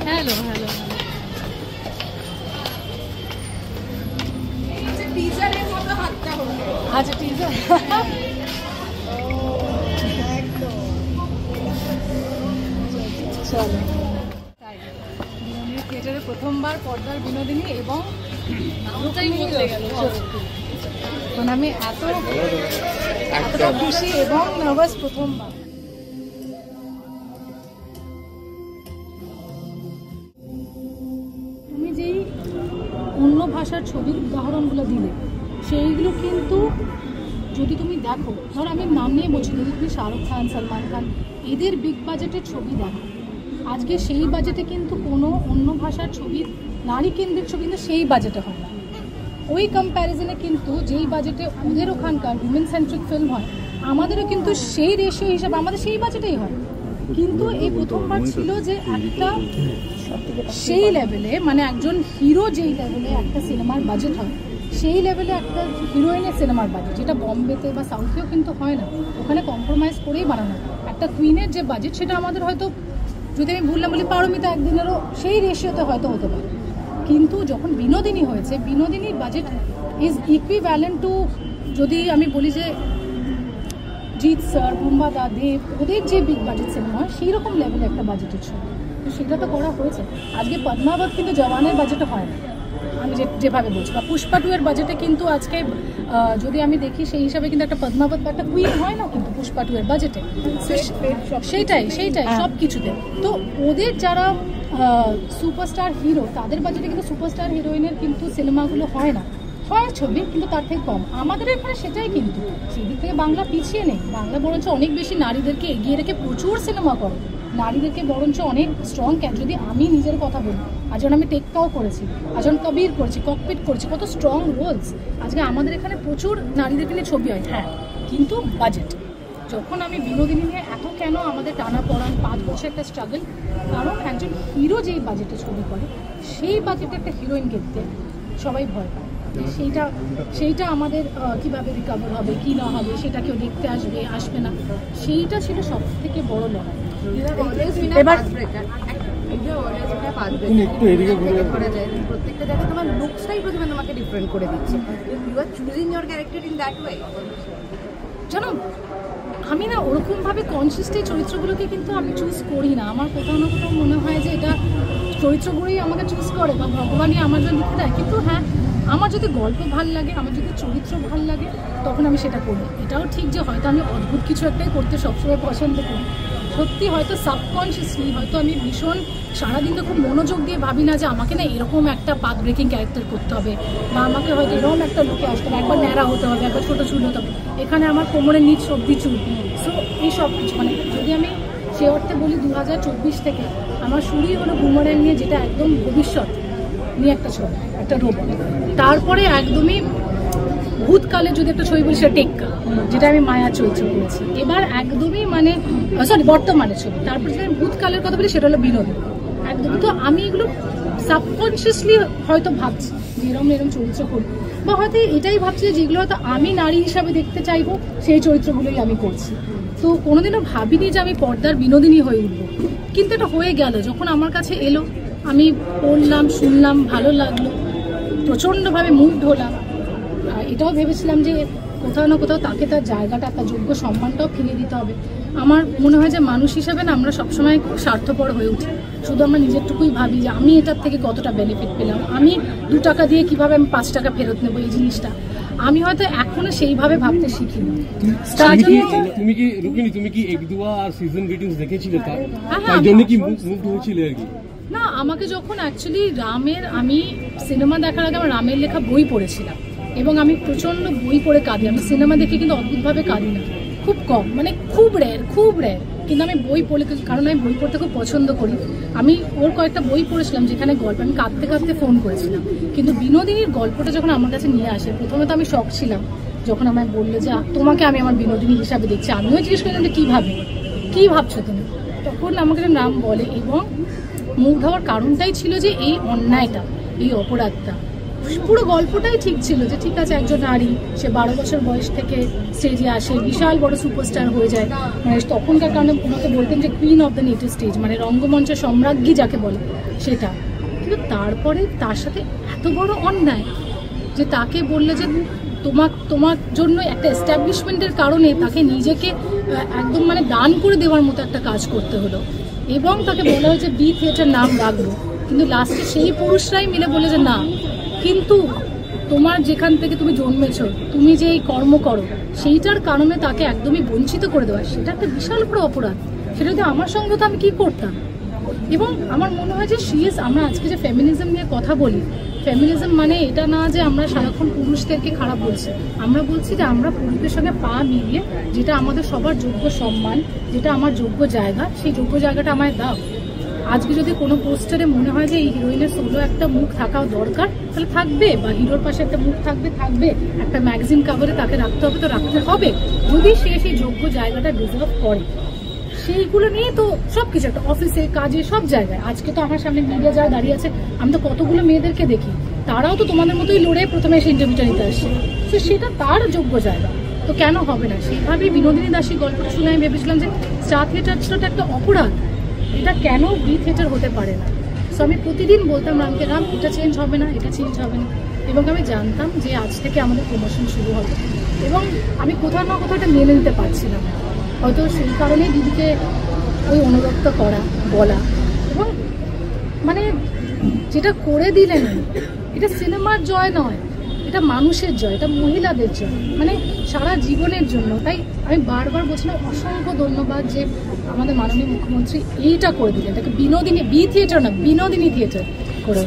Hello hello টিজারের মতো হাতটা হলো। আচ্ছা টিজার চলো বিনোদিনী থিয়েটারে প্রথমবার পর্দার বিনোদিনী এবং মানে আমি এতটা খুশি এবং নার্ভাস প্রথমবার। তুমি যেই অন্য ভাষার ছবির উদাহরণগুলো দিলে সেইগুলো কিন্তু যদি তুমি দেখো, ধর আমি নাম নিয়ে বলছি, যদি তুমি শাহরুখ খান, সলমান খান এদের বিগ বাজেটের ছবি দেখো, আজকে সেই বাজেটে কিন্তু কোনো অন্য ভাষার ছবি, নারী কেন্দ্রিক ছবি কিন্তু সেই বাজেটে হয় না। ওই কম্প্যারিজনে কিন্তু যেই বাজেটে ওদের ওখানকার উইমেন সেন্ট্রিক ফিল্ম হয়, আমাদেরও কিন্তু সেই রেশিও হিসাবে আমাদের সেই বাজেটেই হয়। কিন্তু এই প্রথমবার ছিল যে একটা সেই লেভেলে, মানে একজন হিরো যেই লেভেলে একটা সিনেমার বাজেট হয়, সেই লেভেলে একটা হিরোইনের সিনেমার বাজেট, যেটা বম্বেতে বা সাউথেও কিন্তু হয় না, ওখানে কম্প্রোমাইজ করেই বানানো। একটা কুইনের যে বাজেট সেটা আমাদের হয়তো, যদি আমি ভুললাম বলি, পারমিতা একদিনেরও সেই রেশিওতে হয়তো হতে পারে। কিন্তু যখন বিনোদিনী হয়েছে, বিনোদিনীর বাজেট ইজ ইকুইভ্যালেন্ট টু, যদি আমি বলি যে জিৎ স্যার, বুম্বাদা, দেব, ওদের যে বিগ বাজেট সিনেমা হয় সেই রকম লেভেলে একটা বাজেটের ছবি, তো সেটা তো করা হয়েছে। আজকে পদ্মাবত কিন্তু জওয়ানের বাজেটে হয় না, আমি যেভাবে বলছি, বা পুষ্পা 2 এর বাজেটে কিন্তু আজকে যদি আমি দেখি সেই হিসাবে কিন্তু একটা পদ্মাবত বা একটা কুইন হয় না কিন্তু পুষ্পা 2 এর বাজেটে, সেইটাই সব কিছুতে। তো ওদের যারা সুপারস্টার হিরো, তাদের বাজেটে কিন্তু সুপারস্টার হিরোইনের কিন্তু সিনেমাগুলো হয় না, হয় ছবি কিন্তু তার থেকে কম। আমাদের এখানে সেটাই, কিন্তু সেদিক থেকে বাংলা পিছিয়ে নেই, বাংলা বরঞ্চ অনেক বেশি নারীদেরকে এগিয়ে রেখে প্রচুর সিনেমা করে, নারীদেরকে বরঞ্চ অনেক স্ট্রং ক্যান। যদি আমি নিজের কথা বলি, আজ আমি টেক্কাও করেছি, আজ কবির করেছি, ককপিট করেছি, কত স্ট্রং রোলস। আজকে আমাদের এখানে প্রচুর নারীদেরকে নিয়ে ছবি হয়, হ্যাঁ, কিন্তু বাজেট। যখন আমি বিনোদিনী নিয়ে এত কেন আমাদের টানা পড়ান 5 বছর একটা স্ট্রাগল, কারণ একজন হিরো যেই বাজেটে ছবি করে, সেই বাজেটে একটা হিরোইন দেখতে সবাই ভয় পায়। সেইটা আমাদের কিভাবে রিকভার হবে কি না হবে, সেটা কেউ দেখতে আসবে না, সেইটা ছিল সব থেকে বড় লড়াই। এবার প্রত্যেকটা জায়গায় তোমার লুকসটাই প্রথমে তোমাকে ডিফারেন্ট করে দিচ্ছে। You are choosing your character in that way. জানো, আমি না ওরকমভাবে কনসিয়াসলি চরিত্রগুলোকে কিন্তু আমি চুজ করি না। আমার কোথাও না কোথাও মনে হয় যে এটা চরিত্রগুলোই আমাকে চুজ করে বা ভগবানই আমার জন্য লিখে দেয়। কিন্তু হ্যাঁ, আমার যদি গল্প ভাল লাগে, আমার যদি চরিত্র ভাল লাগে, তখন আমি সেটা করি। এটাও ঠিক যে হয়তো আমি অদ্ভুত কিছু একটাই করতে সবসময় পছন্দ করি, সত্যি হয়তো সাবকনশিয়াসলি হয়তো আমি ভীষণ সারাদিন তো খুব মনোযোগ দিয়ে ভাবি না যে আমাকে না এরকম একটা পাথ ব্রেকিং ক্যারেক্টার করতে হবে, বা আমাকে হয়তো এরকম একটা লুকে আসতে হবে, একবার ন্যাড়া হতে হবে, একবার ছোটো চুল হতে হবে, এখানে আমার কোমরের নিচ অব্দি চুল। সো এই সব কিছু, মানে যদি আমি সে অর্থে বলি 2024 থেকে আমার শুরুই হলো বুমারাং নিয়ে, যেটা একদম ভবিষ্যৎ নিয়ে একটা ছবি, একটা রোবট। তারপরে একদমই ভূতকালে যদি একটা ছবি বলি সেটা টেক্কা, যেটা আমি মায়া চরিত্র করেছি। এবার একদমই মানে বর্তমানের ছবি। তারপরে যদি আমি ভূতকালের কথা বলি সেটা হলো বিনোদিনী, একদমই। তো আমি এগুলো সাবকনশিয়াসলি হয়তো ভাবছি যে এরম চরিত্র করি, বা হয়তো এটাই ভাবছি যে যেগুলো হয়তো আমি নারী হিসাবে দেখতে চাইবো সেই চরিত্রগুলোই আমি করছি। তো কোনোদিনও ভাবিনি যে আমি পর্দার বিনোদিনী হয়ে উঠবো, কিন্তু এটা হয়ে গেল। যখন আমার কাছে এলো, আমি পড়লাম, শুনলাম, ভালো লাগলো, প্রচণ্ডভাবে মুগ্ধ হলাম। এটাও ভেবেছিলাম যে কোথাও না কোথাও তাকে তার জায়গাটা, তার যোগ্য সম্মানটাও ফিরিয়ে দিতে হবে। আমার মনে হয় যে মানুষ হিসাবে না আমরা সবসময় স্বার্থপর হয়ে উঠি, শুধু আমরা নিজেরটুকুই ভাবি যে আমি এটার থেকে কতটা বেনিফিট পেলাম, আমি 2 টাকা দিয়ে কিভাবে আমি 5 টাকা ফেরত নেবো, এই জিনিসটা আমি হয়তো এখনো সেইভাবে ভাবতে শিখিনি। তুমি কি এক দুয়া আর সিজন গ্রিটিংস দেখেছিলে? তার জন্য কি মুভ হয়েছিল আর কি? না, আমাকে যখন অ্যাকচুয়ালি রামের, আমি সিনেমা দেখার আগে আমার রামের লেখা বই পড়েছিলাম এবং আমি প্রচণ্ড বই পড়ে কাঁদি। আমি সিনেমা দেখে কিন্তু অদ্ভুতভাবে কাঁদি না, খুব কম, মানে খুব রেয়ার, কিন্তু আমি বই পড়ে, কারণ আমি বই পড়তে খুব পছন্দ করি। আমি ওর কয়েকটা বই পড়েছিলাম যেখানে গল্প, আমি কাঁদতে কাঁদতে ফোন করেছিলাম। কিন্তু বিনোদিনীর গল্পটা যখন আমার কাছে নিয়ে আসে, প্রথমে তো আমি শক ছিলাম যখন আমায় বললো যে তোমাকে আমি আমার বিনোদিনী হিসাবে দেখছি। আমিও জিজ্ঞেস করলাম যে কী ভাবছো তুমি? তখন আমাকে নাম বলে, এবং মুগ্ধ হওয়ার কারণটাই ছিল যে এই অন্যায়টা, এই অপরাধটা পুরো গল্পটাই ঠিক ছিল যে ঠিক আছে একজন নারী, সে 12 বছর বয়স থেকে স্টেজে আসে, বিশাল বড় সুপারস্টার হয়ে যায়, মানে তখনকার কারণে ওনাকে বলতেন যে queen of the native stage, মানে রঙ্গমঞ্চের সম্রাজ্ঞী যাকে বলে সেটা। কিন্তু তারপরে তার সাথে এত বড় অন্যায় যে তাকে বললে যে তোমার জন্য একটা এস্টাবলিশমেন্টের কারণে তাকে নিজেকে একদম মানে দান করে দেওয়ার মতো একটা কাজ করতে হলো, এবং তাকে বলা হয়েছে বি থিয়েটার নাম রাখবো, কিন্তু লাস্টে সেই পুরুষরাই মিলে বলে যে না, কিন্তু তোমার যেখান থেকে তুমি জন্মেছো, তুমি যে এই কর্ম করো, সেইটার কারণে তাকে একদমই বঞ্চিত করে দেওয়া, সেটা একটা বিশাল বড় অপরাধ। সেটা যদি আমার সঙ্গে তো আমি কি করতাম। এবং আমার মনে হয় যে আমরা আজকে যে ফেমিনিজম নিয়ে কথা বলি, ফেমিনিজম মানে এটা না যে আমরা সারাক্ষণ পুরুষদেরকে খারাপ বলছি, আমরা বলছি যে আমরা পুরুষদের সঙ্গে পা মিলিয়ে যেটা আমাদের সবার যোগ্য সম্মান, যেটা আমার যোগ্য জায়গা, সেই যোগ্য জায়গাটা আমায় দাও। আজকে যদি কোনো পোস্টারে মনে হয় যে এই হিরোইনের সোলো একটা মুখ থাকা দরকার, তাহলে থাকবে, বা হিরোর পাশে একটা মুখ থাকবে, একটা ম্যাগাজিন কাভারে তাকে রাখতে হবে, তো রাখতে হবে, যদি সে সেই যোগ্য জায়গাটা ডিজার্ভ করে। সেইগুলো নিয়ে তো সবকিছু, একটা অফিসে, কাজে, সব জায়গায়। আজকে তো আমার সামনে মিডিয়া যারা দাঁড়িয়ে আছে, আমি তো কতগুলো মেয়েদেরকে দেখি, তারাও তো তোমাদের মতোই লড়ে প্রথমে এসে ইন্টারভিউটা নিতে আসছে, তো সেটা তার যোগ্য জায়গা, তো কেন হবে না? সেইভাবেই বিনোদিনী দাসী গল্পটা শুনে আমি ভেবেছিলাম যে স্টার থিয়েটারটা একটা অপরাধ, এটা কেন বি থিয়েটার হতে পারে না। সো আমি প্রতিদিন বলতাম রামকে, রাম এটা চেঞ্জ হবে না, এটা চেঞ্জ হবে না, এবং আমি জানতাম যে আজ থেকে আমাদের প্রমোশন শুরু হবে, এবং আমি কোথাও না কোথাও এটা মেনে নিতে পারছিলাম। হয়তো সেই কারণেই দিদিকে ওই অনুরক্ত করা, বলা, এবং মানে যেটা করে দিলেন, এটা সিনেমার জয় নয়, এটা মানুষের জয়, এটা মহিলাদের জয়, মানে সারা জীবনের জন্য। তাই আমি বারবার বলছিলাম অসংখ্য ধন্যবাদ যে আমাদের মাননীয় মুখ্যমন্ত্রী এইটা করে দিলেন, এটাকে বিনোদিনী বি থিয়েটার না, বিনোদিনী থিয়েটার করে।